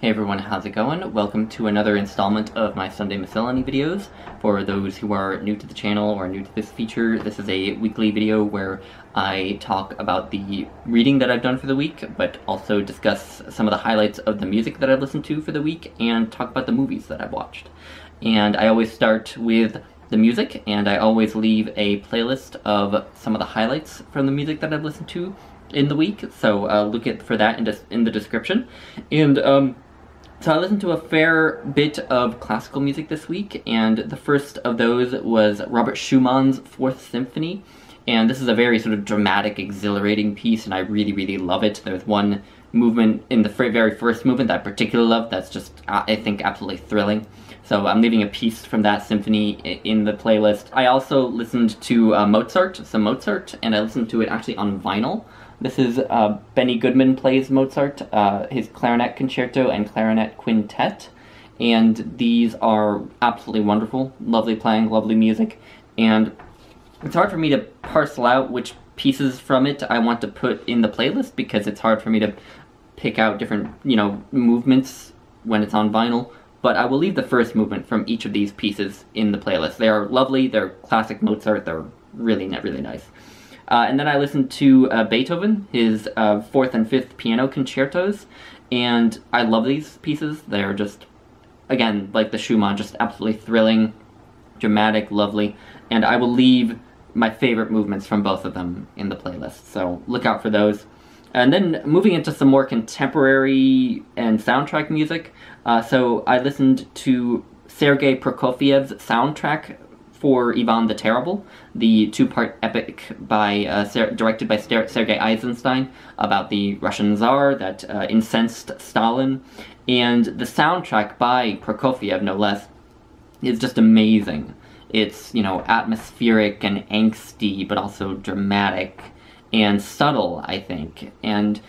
Hey everyone, how's it going? Welcome to another installment of my Sunday Miscellany videos. For those who are new to the channel or new to this feature, this is a weekly video where I talk about the reading that I've done for the week, but also discuss some of the highlights of the music that I've listened to for the week, and talk about the movies that I've watched. And I always start with the music, and I always leave a playlist of some of the highlights from the music that I've listened to in the week, so look for that in the description. And so I listened to a fair bit of classical music this week, and the first of those was Robert Schumann's Fourth Symphony, and this is a very sort of dramatic, exhilarating piece, and I really love it. There's one movement in the very first movement that I particularly love that's just, I think, absolutely thrilling. So I'm leaving a piece from that symphony in the playlist. I also listened to some Mozart, and I listened to it actually on vinyl. This is Benny Goodman plays Mozart, his clarinet concerto and clarinet quintet, and these are absolutely wonderful, lovely playing, lovely music, and it's hard for me to parcel out which pieces from it I want to put in the playlist because it's hard for me to pick out different, movements when it's on vinyl, but I will leave the first movement from each of these pieces in the playlist. They are lovely, they're classic Mozart, they're really nice. And then I listened to Beethoven, his fourth and fifth piano concertos, and I love these pieces. They're just, again, like the Schumann, just absolutely thrilling, dramatic, lovely, and I will leave my favorite movements from both of them in the playlist, so look out for those. And then moving into some more contemporary and soundtrack music, so I listened to Sergei Prokofiev's soundtrack for Ivan the Terrible, the two-part epic directed by Sergei Eisenstein about the Russian Tsar that incensed Stalin. And the soundtrack by Prokofiev, no less, is just amazing. It's, atmospheric and angsty, but also dramatic and subtle, I think. And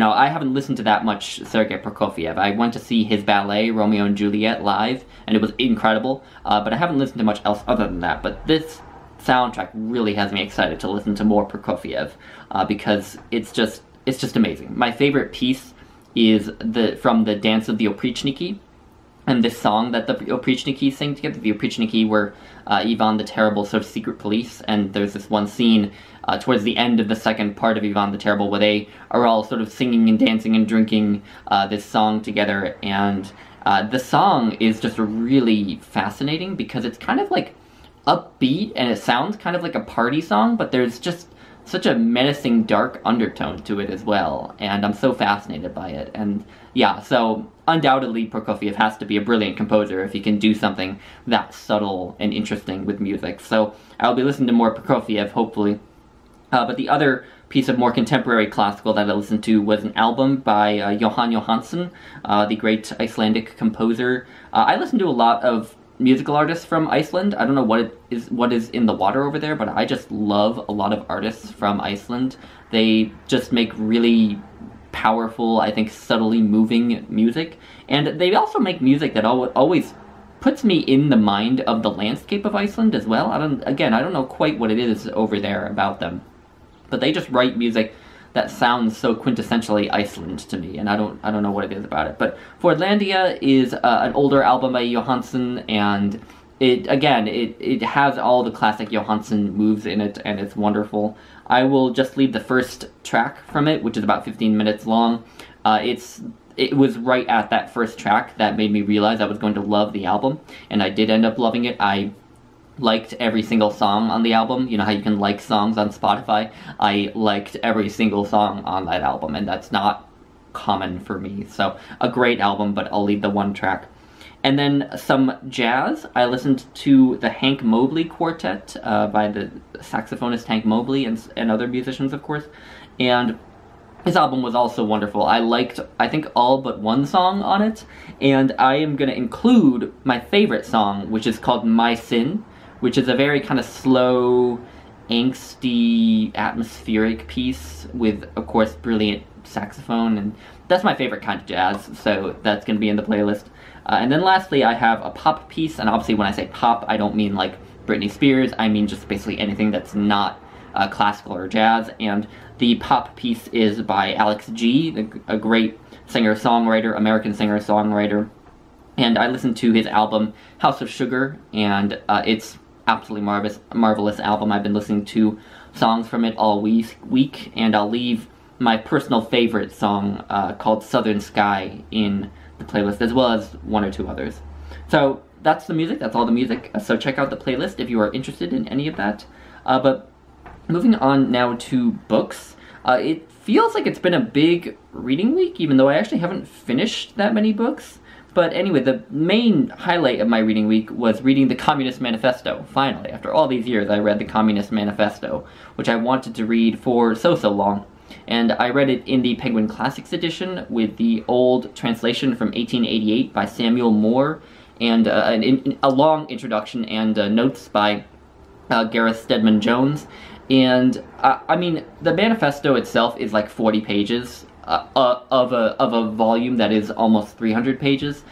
I haven't listened to that much Sergei Prokofiev. I went to see his ballet, Romeo and Juliet, live, and it was incredible, but I haven't listened to much else other than that. But this soundtrack really has me excited to listen to more Prokofiev, because it's just amazing. My favorite piece is from the Dance of the Oprichniki, and this song that the Oprichniki sing together. The Oprichniki were Ivan the Terrible sort of secret police, and there's this one scene towards the end of the second part of Ivan the Terrible where they are all sort of singing and dancing and drinking this song together, and the song is just really fascinating because it's kind of like upbeat and it sounds kind of like a party song, but there's just such a menacing dark undertone to it as well, and I'm so fascinated by it. And yeah, so undoubtedly Prokofiev has to be a brilliant composer if he can do something that subtle and interesting with music. So I'll be listening to more Prokofiev, hopefully. But the other piece of more contemporary classical that I listened to was an album by Johan Johansson, the great Icelandic composer. I listened to a lot of musical artists from Iceland. I don't know what is in the water over there, but I just love a lot of artists from Iceland. They just make really powerful, I think subtly moving music, and they also make music that always puts me in the mind of the landscape of Iceland as well. I don't know quite what it is over there about them, but they just write music that sounds so quintessentially Iceland to me, and I don't know what it is about it. But Fordlandia is an older album by Johansson, and it has all the classic Johansson moves in it, and it's wonderful. I will just leave the first track from it, which is about 15 minutes long. It was right at that first track that made me realize I was going to love the album, and I did end up loving it. I liked every single song on the album. You know how you can like songs on Spotify? I liked every single song on that album, and that's not common for me. So a great album, but I'll leave the one track. And then some jazz. I listened to the Hank Mobley Quartet by the saxophonist Hank Mobley and other musicians, of course. And his album was also wonderful. I liked, I think, all but one song on it. And I am going to include my favorite song, which is called My Sin, which is a very kind of slow, angsty, atmospheric piece with, of course, brilliant saxophone, and that's my favorite kind of jazz, so that's going to be in the playlist. And then lastly, I have a pop piece, and obviously when I say pop, I don't mean like Britney Spears, I mean just basically anything that's not classical or jazz, and the pop piece is by Alex G, a great singer-songwriter, American singer-songwriter. And I listened to his album, House of Sugar, and it's absolutely marvelous album. I've been listening to songs from it all week, and I'll leave my personal favorite song called Southern Sky in the playlist, as well as one or two others. So that's the music, that's all the music, so check out the playlist if you are interested in any of that. But moving on now to books, it feels like it's been a big reading week, even though I actually haven't finished that many books. But anyway, the main highlight of my reading week was reading the Communist Manifesto. Finally, after all these years, I read the Communist Manifesto, which I wanted to read for so long. And I read it in the Penguin Classics edition with the old translation from 1888 by Samuel Moore, and a long introduction and notes by Gareth Stedman Jones. And I mean, the manifesto itself is like 40 pages of a volume that is almost 300 pages.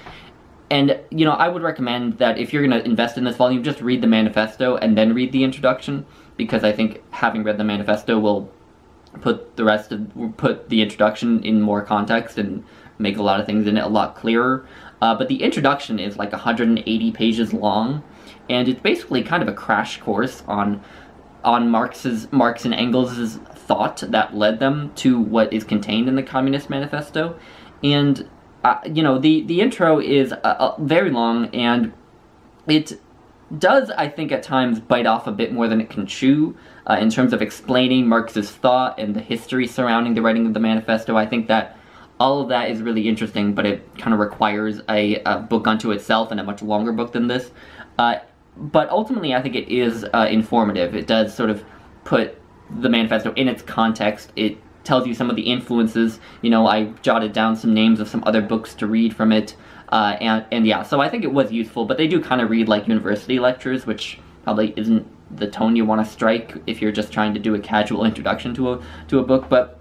And, you know, I would recommend that if you're going to invest in this volume, just read the manifesto and then read the introduction, because I think having read the manifesto will put the introduction in more context and make a lot of things in it a lot clearer. But the introduction is like 180 pages long, and it's basically kind of a crash course on Marx and Engels' thought that led them to what is contained in the Communist Manifesto. And you know, the intro is very long, and it does, I think, at times bite off a bit more than it can chew in terms of explaining Marx's thought and the history surrounding the writing of the manifesto. I think that all of that is really interesting, but it kind of requires a book unto itself, and a much longer book than this. But ultimately, I think it is informative. It does sort of put the manifesto in its context. It tells you some of the influences. You know, I jotted down some names of some other books to read from it. And yeah, so I think it was useful, but they do kind of read like university lectures, which probably isn't the tone you want to strike if you're just trying to do a casual introduction to a book. But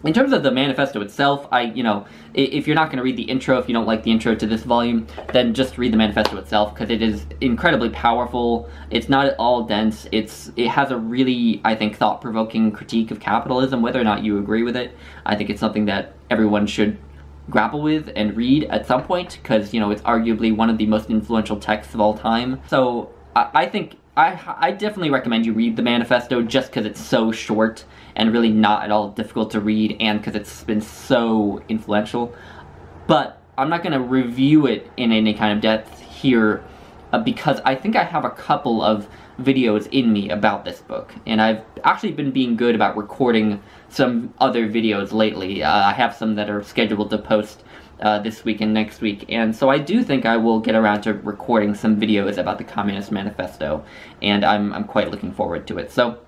in terms of the manifesto itself, you know, if you're not going to read the intro, if you don't like the intro to this volume, then just read the manifesto itself, because it is incredibly powerful. It's not at all dense. It has a really, I think, thought-provoking critique of capitalism, whether or not you agree with it. I think it's something that everyone should grapple with and read at some point, because, you know, it's arguably one of the most influential texts of all time. So I think I definitely recommend you read the manifesto, just because it's so short and really not at all difficult to read, and because it's been so influential. But I'm not going to review it in any kind of depth here, because I think I have a couple of videos in me about this book, and I've actually been being good about recording some other videos lately. I have some that are scheduled to post this week and next week, and so I do think I will get around to recording some videos about the Communist Manifesto, and I'm quite looking forward to it. So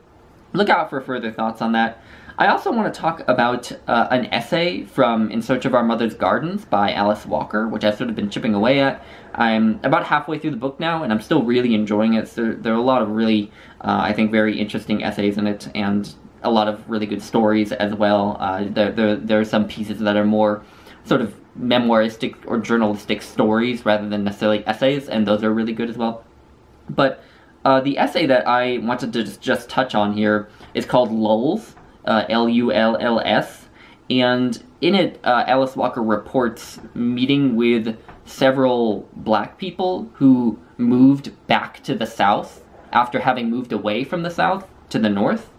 look out for further thoughts on that. I also want to talk about an essay from In Search of Our Mother's Gardens by Alice Walker, which I've sort of been chipping away at. I'm about halfway through the book now, and I'm still really enjoying it. So there are a lot of really, I think, very interesting essays in it, and a lot of really good stories as well. There are some pieces that are more sort of memoiristic or journalistic stories rather than necessarily essays, and those are really good as well. But the essay that I wanted to just touch on here is called Lulls, L-U-L-L-S, and in it, Alice Walker reports meeting with several black people who moved back to the South after having moved away from the South to the North.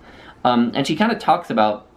And she kind of talks about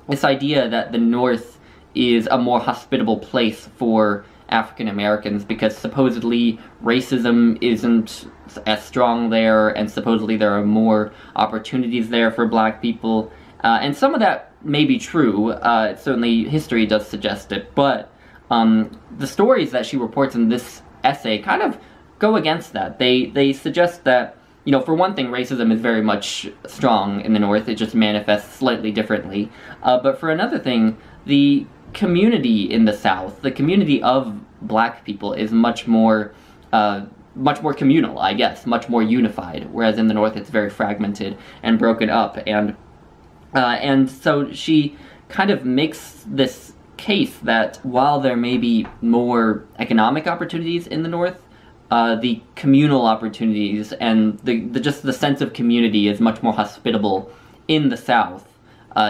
this idea that the North is a more hospitable place for African Americans, because supposedly racism isn't as strong there, and supposedly there are more opportunities there for black people. And some of that may be true. Certainly history does suggest it, but the stories that she reports in this essay kind of go against that. They suggest that, you know, for one thing, racism is very much strong in the North. It just manifests slightly differently. But for another thing, the community in the South, the community of black people, is much more communal, I guess, much more unified, whereas in the North it's very fragmented and broken up. And so she kind of makes this case that while there may be more economic opportunities in the North, the communal opportunities and just the sense of community is much more hospitable in the South,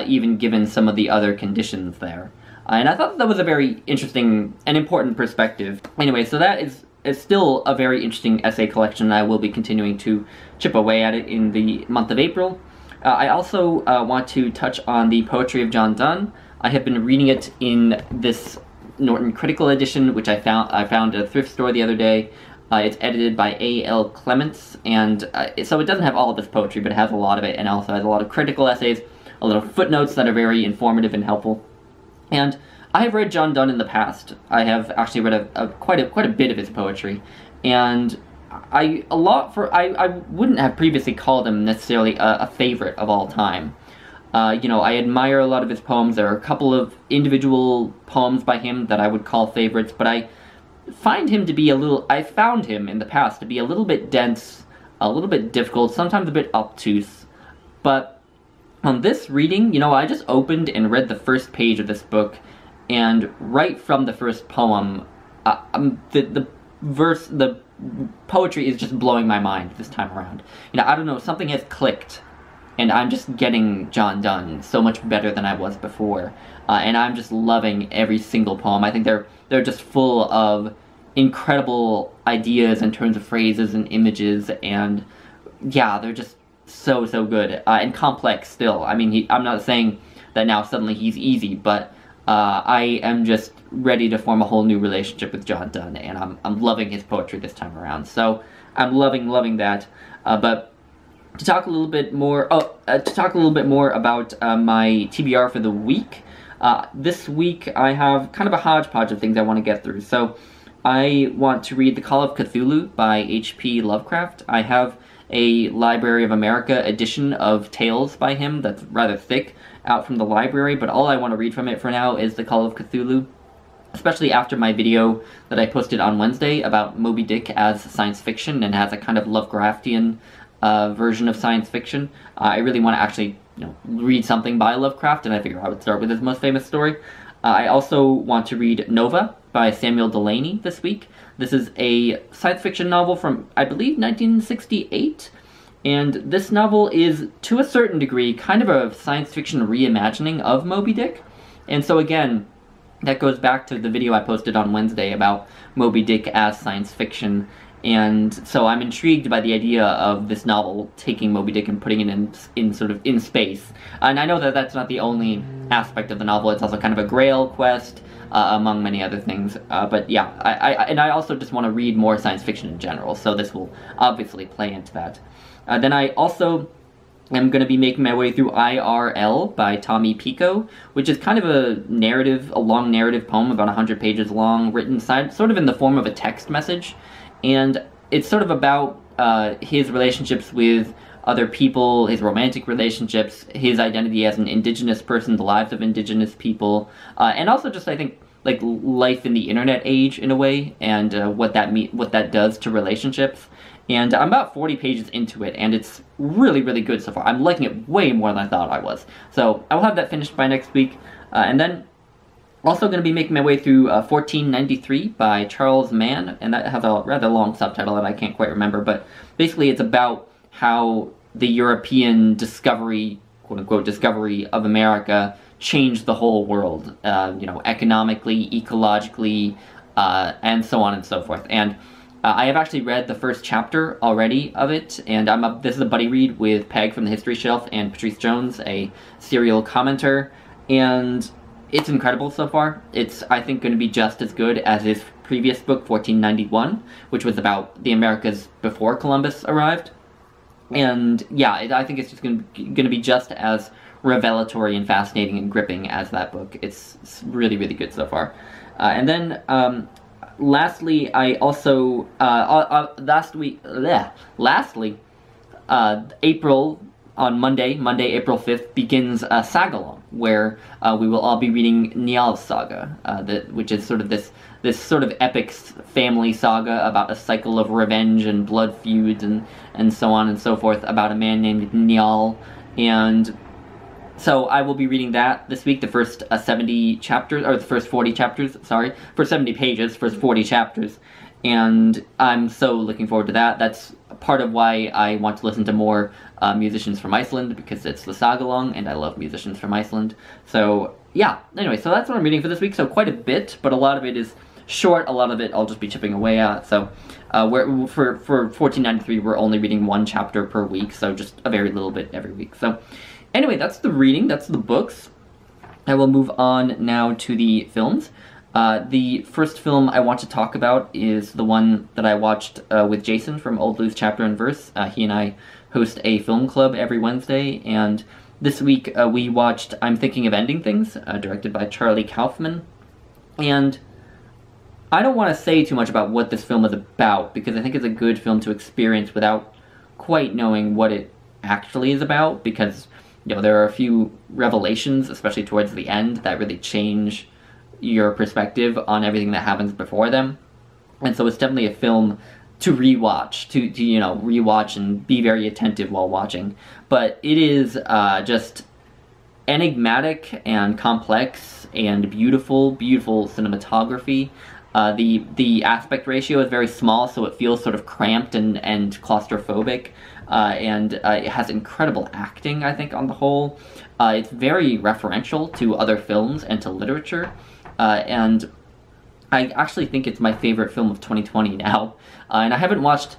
even given some of the other conditions there. And I thought that was a very interesting and important perspective. Anyway, so that is still a very interesting essay collection, and I will be continuing to chip away at it in the month of April. I also want to touch on the poetry of John Donne. I have been reading it in this Norton Critical Edition, which I found at a thrift store the other day. It's edited by A.L. Clements, and so it doesn't have all of this poetry, but it has a lot of it, and also has a lot of critical essays, a lot of footnotes that are very informative and helpful. And I have read John Donne in the past. I have actually read quite a bit of his poetry, and I wouldn't have previously called him necessarily a favorite of all time. I admire a lot of his poems. There are a couple of individual poems by him that I would call favorites, but I found him in the past to be a little bit dense, a little bit difficult, sometimes a bit obtuse. But on this reading, I just opened and read the first page of this book, and right from the first poem, the poetry is just blowing my mind this time around. I don't know, something has clicked, and I'm just getting John Donne so much better than I was before, and I'm just loving every single poem. I think they're just full of incredible ideas in terms of phrases and images, and yeah, they're just so good, and complex still. I mean, I'm not saying that now suddenly he's easy, but I am just ready to form a whole new relationship with John Donne, and I'm loving his poetry this time around. So I'm loving that. But to talk a little bit more about my TBR for the week. This week I have kind of a hodgepodge of things I want to get through. So I want to read The Call of Cthulhu by H.P. Lovecraft. I have a Library of America edition of tales by him that's rather thick out from the library, but all I want to read from it for now is The Call of Cthulhu, especially after my video that I posted on Wednesday about Moby Dick as science fiction and as a kind of Lovecraftian version of science fiction. I really want to actually read something by Lovecraft, and I figure I would start with his most famous story. I also want to read Nova by Samuel Delaney this week. This is a science fiction novel from, I believe, 1968, and this novel is, to a certain degree, kind of a science fiction reimagining of Moby Dick. And so again, that goes back to the video I posted on Wednesday about Moby Dick as science fiction, and so I'm intrigued by the idea of this novel taking Moby Dick and putting it in space. And I know that that's not the only aspect of the novel. It's also kind of a grail quest, among many other things. But yeah, I also just want to read more science fiction in general, so this will obviously play into that. Then I also am going to be making my way through IRL by Tommy Pico, which is kind of a long narrative poem, about 100 pages long, written sort of in the form of a text message. And it's sort of about his relationships with other people, his romantic relationships, his identity as an indigenous person, the lives of indigenous people, and also just, I think, like life in the internet age in a way, and what that does to relationships. And I'm about 40 pages into it, and it's really good so far. I'm liking it way more than I thought I was. So I will have that finished by next week, and then also going to be making my way through 1493 by Charles Mann, and that has a rather long subtitle that I can't quite remember, but basically it's about how the European discovery, quote-unquote discovery of America changed the whole world, economically, ecologically, and so on and so forth. And I have actually read the first chapter already of it, and this is a buddy read with Peg from the History Shelf and Patrice Jones, a serial commenter, and it's incredible so far. It's, I think, going to be just as good as his previous book, 1491, which was about the Americas before Columbus arrived. And yeah, I think it's just going to be just as revelatory and fascinating and gripping as that book. It's really good so far. And then lastly, I also April, on Monday, April 5th, begins Saga, where we will all be reading Njal's Saga, which is sort of this sort of epic family saga about a cycle of revenge and blood feuds and so on and so forth, about a man named Njal. And so I will be reading that this week, the first 70 chapters, or the first 40 chapters, sorry, first 70 pages, first 40 chapters. And I'm so looking forward to that. That's part of why I want to listen to more musicians from Iceland, because it's the Saga-long, and I love musicians from Iceland. So yeah, anyway, so that's what I'm reading for this week, so quite a bit, but a lot of it is short, a lot of it I'll just be chipping away at, so for 1493 we're only reading one chapter per week, so just a very little bit every week. So anyway, that's the reading, that's the books. I will move on now to the films. The first film I want to talk about is the one that I watched with Jason from Old Blues Chapter and Verse. He and I host a film club every Wednesday, and this week we watched I'm Thinking of Ending Things, directed by Charlie Kaufman. And I don't want to say too much about what this film is about, because I think it's a good film to experience without quite knowing what it actually is about, because there are a few revelations, especially towards the end, that really change your perspective on everything that happens before them. And so it's definitely a film to rewatch, to rewatch and be very attentive while watching. But it is just enigmatic and complex and beautiful cinematography. The aspect ratio is very small, so it feels sort of cramped and claustrophobic. And it has incredible acting, I think, on the whole. It's very referential to other films and to literature. And I actually think it's my favorite film of 2020 now. And I haven't watched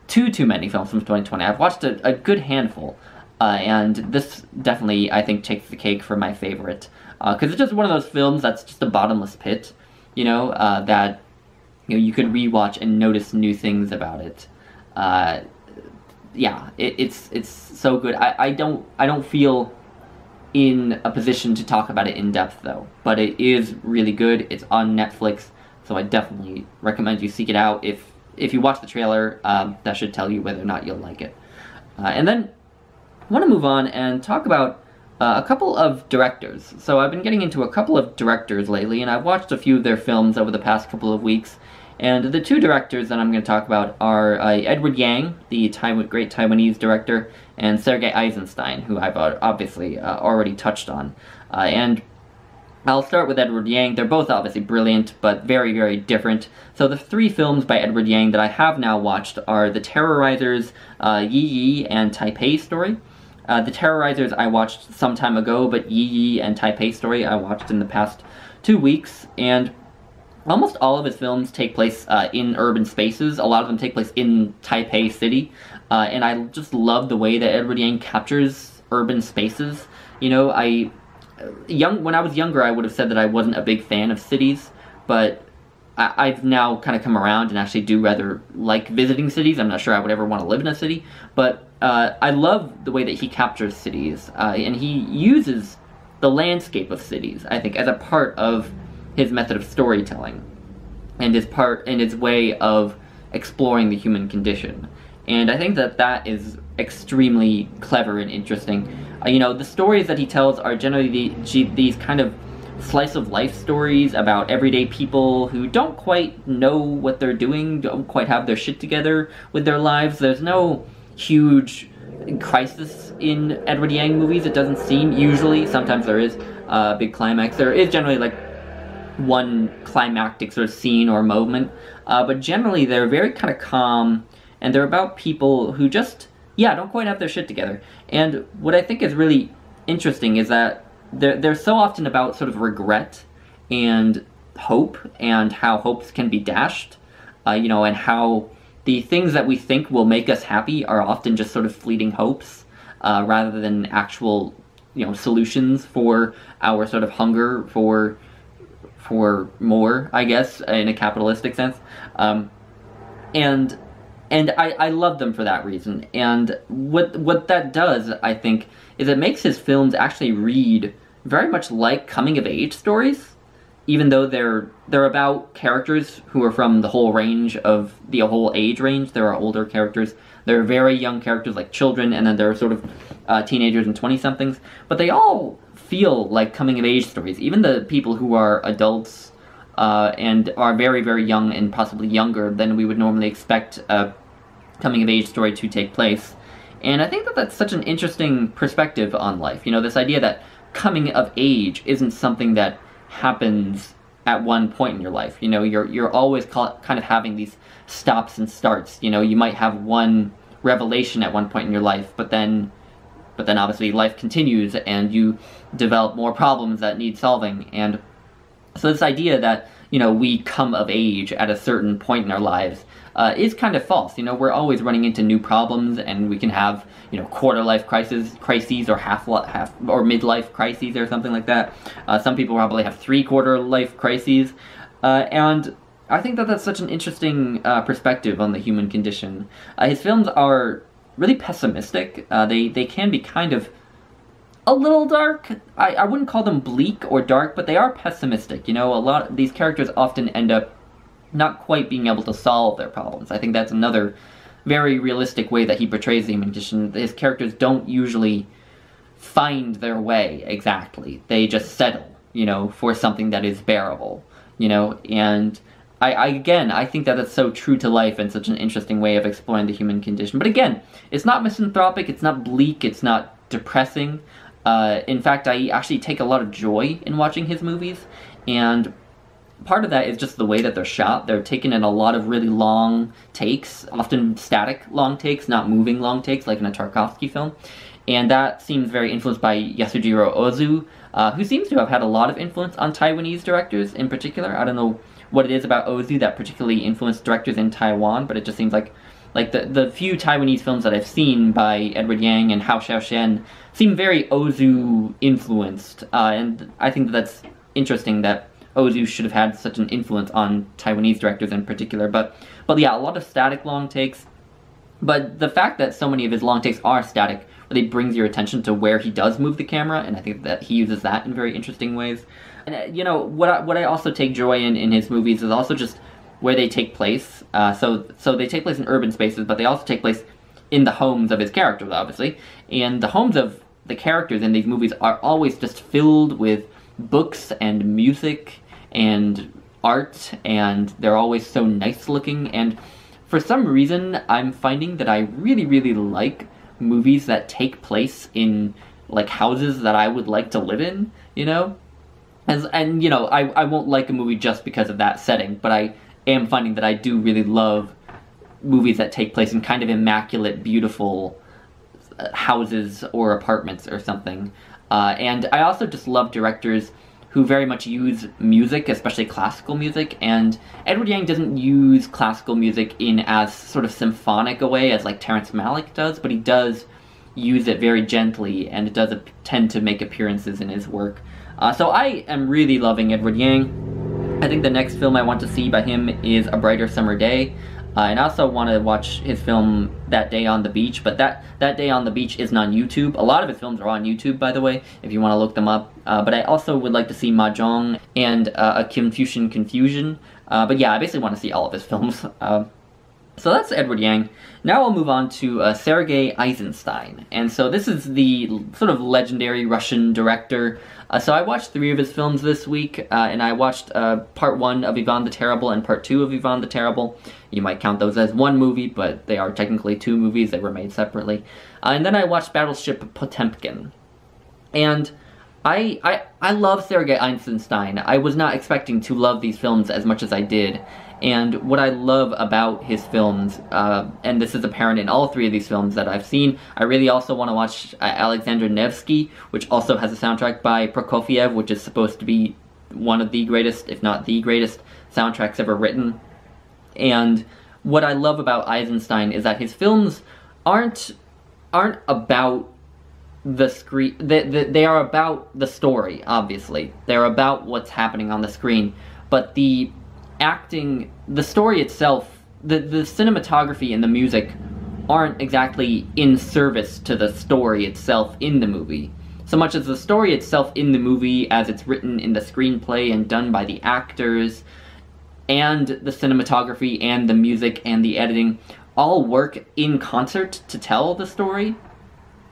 too many films from 2020. I've watched a good handful. And this definitely, I think, takes the cake for my favorite. Because it's just one of those films that's just a bottomless pit, that you could rewatch and notice new things about it. Yeah, it's so good. I don't feel in a position to talk about it in depth, though, but it is really good. It's on Netflix, so I definitely recommend you seek it out. If you watch the trailer, that should tell you whether or not you'll like it. And then I want to move on and talk about a couple of directors. So I've been getting into a couple of directors lately, and I've watched a few of their films over the past couple of weeks. And the two directors that I'm going to talk about are Edward Yang, the great Taiwanese director, and Sergei Eisenstein, who I've obviously already touched on. And I'll start with Edward Yang. They're both obviously brilliant, but very, very different. So the three films by Edward Yang that I have now watched are The Terrorizers, Yi Yi, and Taipei Story. The Terrorizers I watched some time ago, but Yi Yi and Taipei Story I watched in the past 2 weeks, and almost all of his films take place in urban spaces. A lot of them take place in Taipei City, and I just love the way that Edward Yang captures urban spaces. When I was younger, I would have said that I wasn't a big fan of cities, but I've now kind of come around and actually do rather like visiting cities. I'm not sure I would ever want to live in a city, but I love the way that he captures cities, and he uses the landscape of cities, I think, as a part of his method of storytelling, and his way of exploring the human condition. And I think that is extremely clever and interesting. The stories that he tells are generally these kind of slice of life stories about everyday people who don't quite know what they're doing, don't quite have their shit together with their lives. There's no huge crisis in Edward Yang movies, it doesn't seem, usually. Sometimes there is a big climax. There is generally like one climactic sort of scene or moment, but generally they're very kind of calm, and they're about people who just, don't quite have their shit together. And what I think is really interesting is that they're so often about sort of regret and hope, and how hopes can be dashed, and how the things that we think will make us happy are often just sort of fleeting hopes, rather than actual, solutions for our sort of hunger for more, I guess, in a capitalistic sense. And I love them for that reason. And what that does, I think, is it makes his films actually read very much like coming-of-age stories, even though they're about characters who are from the whole age range. There are older characters, there are very young characters like children, and then there are sort of teenagers and 20-somethings, but they all feel like coming-of-age stories. Even the people who are adults and are very, very young, and possibly younger than we would normally expect a coming-of-age story to take place. And I think that that's such an interesting perspective on life. This idea that coming of age isn't something that happens at one point in your life. You're always kind of having these stops and starts. You might have one revelation at one point in your life, but then but then obviously life continues and you develop more problems that need solving. And so this idea that, you know, we come of age at a certain point in our lives is kind of false. You know, we're always running into new problems, and we can have, you know, quarter-life crises or half or midlife crises or something like that. Some people probably have three-quarter-life crises, and I think that that's such an interesting perspective on the human condition. His films are really pessimistic. They can be kind of a little dark. I wouldn't call them bleak or dark, but they are pessimistic. You know, a lot of these characters often end up not quite being able to solve their problems. I think that's another very realistic way that he portrays the human condition. His characters don't usually find their way exactly. They just settle, you know, for something that is bearable, you know, and I think that that's so true to life and such an interesting way of exploring the human condition. But again, it's not misanthropic, it's not bleak, it's not depressing. In fact, I actually take a lot of joy in watching his movies, and part of that is just the way that they're shot. They're taken in a lot of really long takes, often static long takes, not moving long takes like in a Tarkovsky film. And that seems very influenced by Yasujiro Ozu, who seems to have had a lot of influence on Taiwanese directors in particular. I don't know what it is about Ozu that particularly influenced directors in Taiwan, but it just seems like the few Taiwanese films that I've seen by Edward Yang and Hao Xiaoshen seem very Ozu influenced, and I think that's interesting that Ozu should have had such an influence on Taiwanese directors in particular. But yeah, a lot of static long takes. But the fact that so many of his long takes are static really brings your attention to where he does move the camera, and I think that he uses that in very interesting ways. And you know, what I also take joy in his movies is also just where they take place. So they take place in urban spaces, but they also take place in the homes of his characters, obviously. And the homes of the characters in these movies are always just filled with books and music and art, and they're always so nice looking. And for some reason, I'm finding that I really, really like movies that take place in, like, houses that I would like to live in, you know? And you know, I won't like a movie just because of that setting, but I am finding that I do really love movies that take place in kind of immaculate, beautiful houses or apartments or something. And I also just love directors who very much use music, especially classical music, and Edward Yang doesn't use classical music in as sort of symphonic a way as like Terrence Malick does, but he does use it very gently, and it does tend to make appearances in his work. So I am really loving Edward Yang. I think the next film I want to see by him is A Brighter Summer Day. And I also want to watch his film That Day on the Beach, but that Day on the Beach isn't on YouTube. A lot of his films are on YouTube, by the way, if you want to look them up. But I also would like to see Mahjong and A Confucian Confusion. But yeah, I basically want to see all of his films. So that's Edward Yang. Now I'll move on to Sergei Eisenstein. And so this is the sort of legendary Russian director. So I watched 3 of his films this week, and I watched part 1 of Ivan the Terrible and part 2 of Ivan the Terrible. You might count those as one movie, but they are technically 2 movies. They were made separately. And then I watched Battleship Potemkin. And I love Sergei Eisenstein. I was not expecting to love these films as much as I did. And what I love about his films, and this is apparent in all 3 of these films that I've seen, I really also want to watch Alexander Nevsky, which also has a soundtrack by Prokofiev, which is supposed to be one of the greatest, if not the greatest, soundtracks ever written. And what I love about Eisenstein is that his films aren't about the screen. They are about the story, obviously. They're about what's happening on the screen, but the acting, the story itself, the cinematography and the music aren't exactly in service to the story itself in the movie, so much as the story itself in the movie as it's written in the screenplay and done by the actors, and the cinematography and the music and the editing all work in concert to tell the story.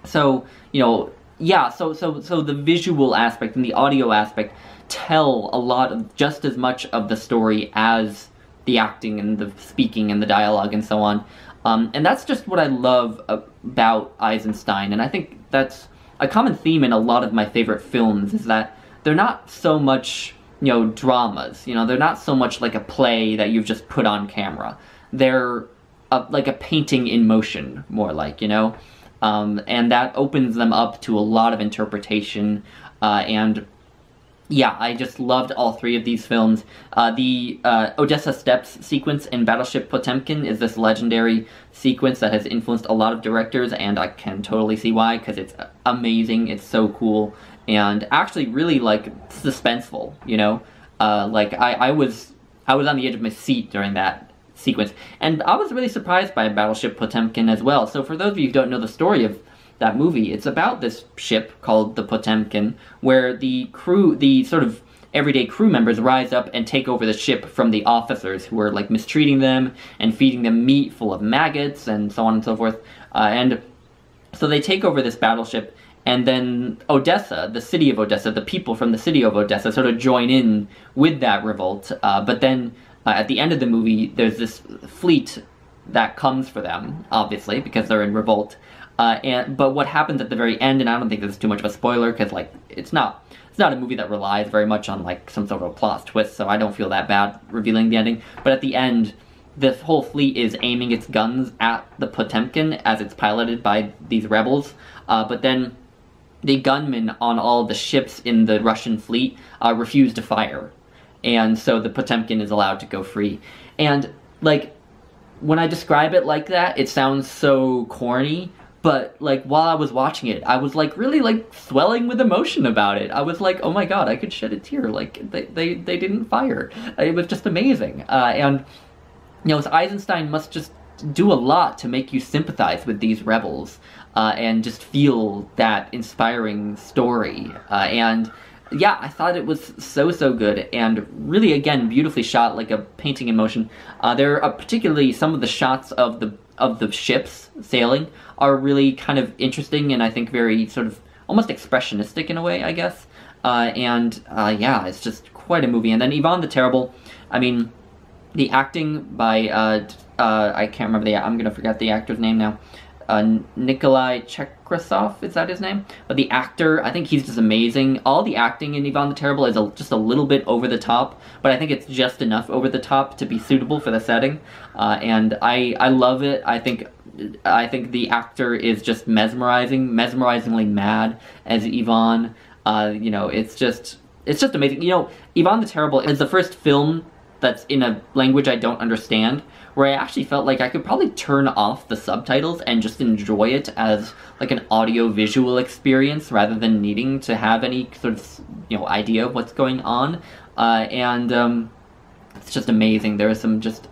So, you know, yeah, so the visual aspect and the audio aspect tell a lot of, just as much of the story as the acting and the speaking and the dialogue and so on. And that's just what I love about Eisenstein, and I think that's a common theme in a lot of my favorite films, is that they're not so much, you know, dramas, you know, they're not so much like a play that you've just put on camera. They're like a painting in motion, more like, you know? and that opens them up to a lot of interpretation, and yeah, I just loved all three of these films. The Odessa Steps sequence in Battleship Potemkin is this legendary sequence that has influenced a lot of directors, and I can totally see why, because it's amazing, it's so cool, and actually really, like, suspenseful, you know? Like, I was on the edge of my seat during that sequence, and I was really surprised by Battleship Potemkin as well. So for those of you who don't know the story of that movie, it's about this ship called the Potemkin, where the sort of everyday crew members rise up and take over the ship from the officers who are, like, mistreating them and feeding them meat full of maggots and so on and so forth. And so they take over this battleship, and then Odessa, the city of Odessa, the people from the city of Odessa sort of join in with that revolt. But then at the end of the movie, there's this fleet that comes for them, obviously, because they're in revolt. But what happens at the very end, and I don't think this is too much of a spoiler, because, like, it's not a movie that relies very much on, like, some sort of plot twist, so I don't feel that bad revealing the ending. But at the end, this whole fleet is aiming its guns at the Potemkin as it's piloted by these rebels. But then the gunmen on all the ships in the Russian fleet refuse to fire. And so the Potemkin is allowed to go free. And, like, when I describe it like that, it sounds so corny. But, like, while I was watching it, I was, like, really, like, swelling with emotion about it. I was like, oh my god, I could shed a tear. Like, they didn't fire. It was just amazing. And, you know, Eisenstein must just do a lot to make you sympathize with these rebels, and just feel that inspiring story. And, yeah, I thought it was so good, and really, again, beautifully shot, like a painting in motion. There are particularly some of the shots of the ships sailing are really kind of interesting, and I think very sort of almost expressionistic in a way, I guess. Yeah, it's just quite a movie. And then Ivan the Terrible, I mean, the acting by, I can't remember I'm gonna forget the actor's name now. Nikolai Chekrasov, is that his name? But the actor, I think he's just amazing. All the acting in Ivan the Terrible is just a little bit over the top, but I think it's just enough over the top to be suitable for the setting. And I love it. I think the actor is just mesmerizingly mad as Ivan. You know, it's just amazing. You know, Ivan the Terrible is the first film that's in a language I don't understand, where I actually felt like I could probably turn off the subtitles and just enjoy it as, like, an audio-visual experience rather than needing to have any sort of, you know, idea of what's going on. It's just amazing. There are some just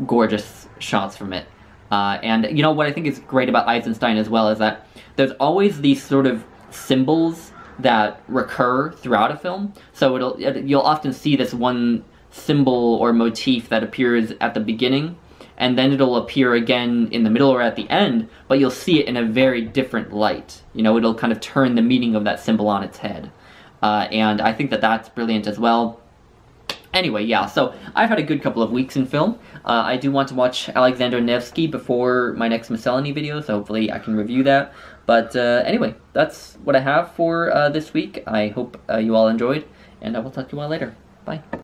gorgeous shots from it. And, you know, what I think is great about Eisenstein as well is that there's always these sort of symbols that recur throughout a film. So you'll often see this one symbol or motif that appears at the beginning, and then it'll appear again in the middle or at the end, but you'll see it in a very different light. You know, it'll kind of turn the meaning of that symbol on its head. And I think that that's brilliant as well. Anyway, yeah, so I've had a good couple of weeks in film. I do want to watch Alexander Nevsky before my next Miscellany video, so hopefully I can review that. But anyway, that's what I have for this week. I hope you all enjoyed, and I will talk to you all later. Bye.